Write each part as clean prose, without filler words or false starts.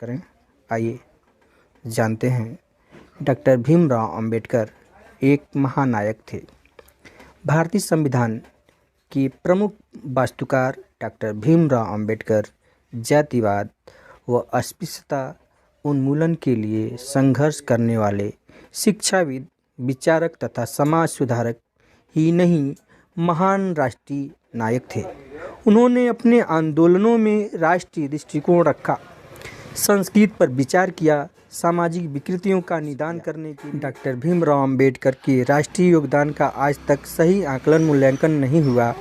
करें। आइए जानते हैं। डॉक्टर भीमराव अंबेडकर एक महानायक थे। भारतीय संविधान के प्रमुख वास्तुकार डॉक्टर भीमराव अंबेडकर जातिवाद व अस्पृश्यता उन्मूलन के लिए संघर्ष करने वाले शिक्षाविद, विचारक तथा समाज सुधारक ही नहीं, महान राष्ट्रीय नायक थे। उन्होंने अपने आंदोलनों में राष्ट्रीय दृष्टिकोण रखा, संस्कृति पर विचार किया, सामाजिक विकृतियों का निदान करने के लिए डॉक्टर भीमराव अंबेडकर के राष्ट्रीय योगदान का आज तक सही आकलन मूल्यांकन नहीं हुआ।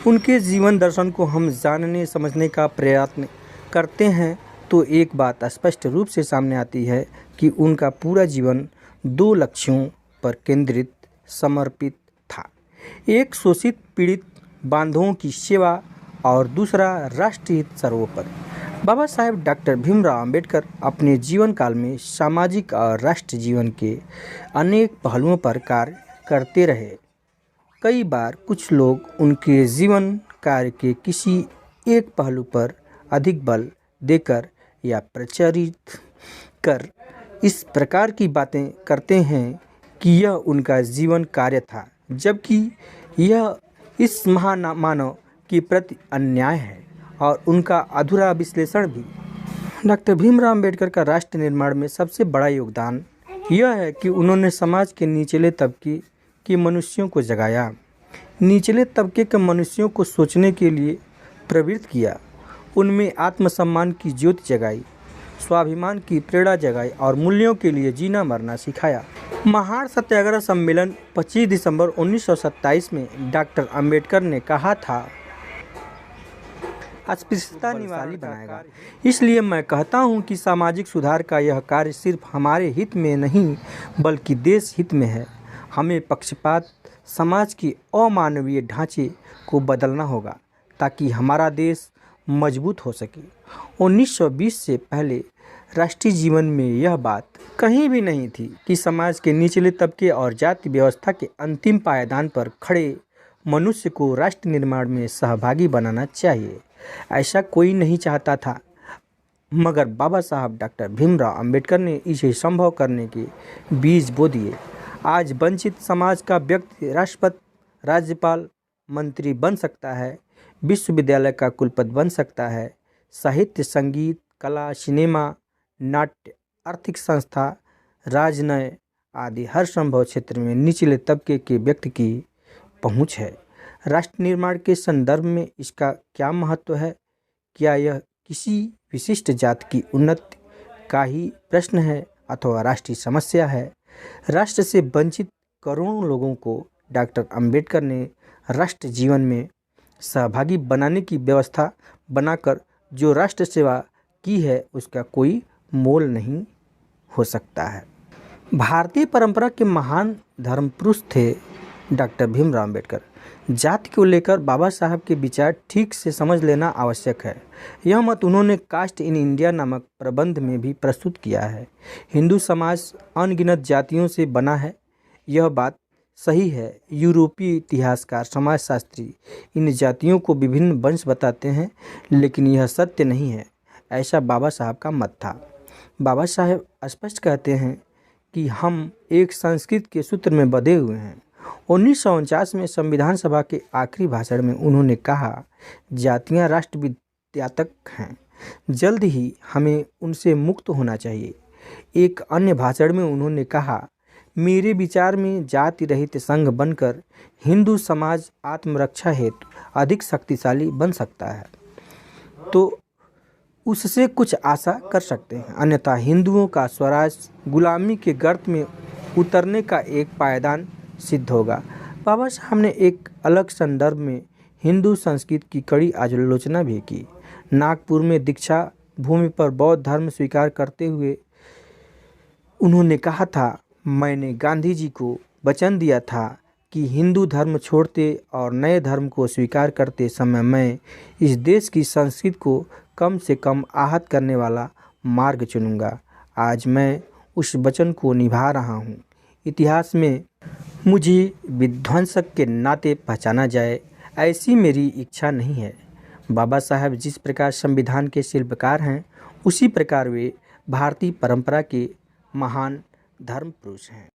उनके जीवन दर्शन को हम जानने समझने का प्रयत्न करते हैं तो एक बात स्पष्ट रूप से सामने आती है कि उनका पूरा जीवन दो लक्ष्यों पर केंद्रित समर्पित था। एक शोषित पीड़ित बांधवों की सेवा और दूसरा राष्ट्रीय हित सर्वोपरि। बाबा साहेब डॉक्टर भीमराव अंबेडकर अपने जीवन काल में सामाजिक और राष्ट्रीय जीवन के अनेक पहलुओं पर कार्य करते रहे। कई बार कुछ लोग उनके जीवन कार्य के किसी एक पहलू पर अधिक बल देकर या प्रचारित कर इस प्रकार की बातें करते हैं कि यह उनका जीवन कार्य था, जबकि यह इस महामानव के प्रति अन्याय है और उनका अधूरा विश्लेषण भी। डॉक्टर भीमराव अंबेडकर का राष्ट्र निर्माण में सबसे बड़ा योगदान यह है कि उन्होंने समाज के निचले तबके के मनुष्यों को जगाया, निचले तबके के मनुष्यों को सोचने के लिए प्रवृत्त किया, उनमें आत्मसम्मान की ज्योति जगाई, स्वाभिमान की प्रेरणा जगाई और मूल्यों के लिए जीना मरना सिखाया। महान सत्याग्रह सम्मेलन 25 दिसंबर 1927 में डॉक्टर अंबेडकर ने कहा था, अस्पृश्यता निवारण बनाएगा। इसलिए मैं कहता हूं कि सामाजिक सुधार का यह कार्य सिर्फ हमारे हित में नहीं बल्कि देश हित में है। हमें पक्षपात समाज के अमानवीय ढांचे को बदलना होगा ताकि हमारा देश मजबूत हो सके। 1920 से पहले राष्ट्रीय जीवन में यह बात कहीं भी नहीं थी कि समाज के निचले तबके और जाति व्यवस्था के अंतिम पायदान पर खड़े मनुष्य को राष्ट्र निर्माण में सहभागी बनाना चाहिए। ऐसा कोई नहीं चाहता था, मगर बाबा साहब डॉक्टर भीमराव अंबेडकर ने इसे संभव करने के बीज बो दिए। आज वंचित समाज का व्यक्ति राष्ट्रपति, राज्यपाल, मंत्री बन सकता है, विश्वविद्यालय का कुलपति बन सकता है, साहित्य, संगीत, कला, सिनेमा, नाट्य, आर्थिक संस्था, राजनय आदि हर संभव क्षेत्र में निचले तबके के व्यक्ति की पहुंच है। राष्ट्र निर्माण के संदर्भ में इसका क्या महत्व है? क्या यह किसी विशिष्ट जाति की उन्नति का ही प्रश्न है अथवा राष्ट्रीय समस्या है? राष्ट्र से वंचित करोड़ों लोगों को डॉक्टर अंबेडकर ने राष्ट्र जीवन में सहभागी बनाने की व्यवस्था बनाकर जो राष्ट्र सेवा की है उसका कोई मोल नहीं हो सकता है। भारतीय परंपरा के महान धर्म पुरुष थे डॉक्टर भीमराव अंबेडकर। जाति को लेकर बाबा साहब के विचार ठीक से समझ लेना आवश्यक है। यह मत उन्होंने कास्ट इन इंडिया नामक प्रबंध में भी प्रस्तुत किया है। हिंदू समाज अनगिनत जातियों से बना है, यह बात सही है। यूरोपीय इतिहासकार, समाजशास्त्री इन जातियों को विभिन्न वंश बताते हैं, लेकिन यह सत्य नहीं है, ऐसा बाबा साहब का मत था। बाबा साहब स्पष्ट कहते हैं कि हम एक संस्कृति के सूत्र में बंधे हुए हैं। 1949 में संविधान सभा के आखिरी भाषण में उन्होंने कहा, जातियां राष्ट्र विघातक हैं, जल्द ही हमें उनसे मुक्त होना चाहिए। एक अन्य भाषण में उन्होंने कहा, मेरे विचार में जाति रहित संघ बनकर हिंदू समाज आत्मरक्षा हेतु अधिक शक्तिशाली बन सकता है तो उससे कुछ आशा कर सकते हैं, अन्यथा हिंदुओं का स्वराज गुलामी के गर्त में उतरने का एक पायदान सिद्ध होगा। बाबा साहब ने एक अलग संदर्भ में हिंदू संस्कृति की कड़ी आलोचना भी की। नागपुर में दीक्षा भूमि पर बौद्ध धर्म स्वीकार करते हुए उन्होंने कहा था, मैंने गांधी जी को वचन दिया था कि हिंदू धर्म छोड़ते और नए धर्म को स्वीकार करते समय मैं इस देश की संस्कृति को कम से कम आहत करने वाला मार्ग चुनूंगा। आज मैं उस वचन को निभा रहा हूँ। इतिहास में मुझे विध्वंसक के नाते पहचाना जाए, ऐसी मेरी इच्छा नहीं है। बाबा साहब जिस प्रकार संविधान के शिल्पकार हैं, उसी प्रकार वे भारतीय परंपरा के महान धर्म पुरुष हैं।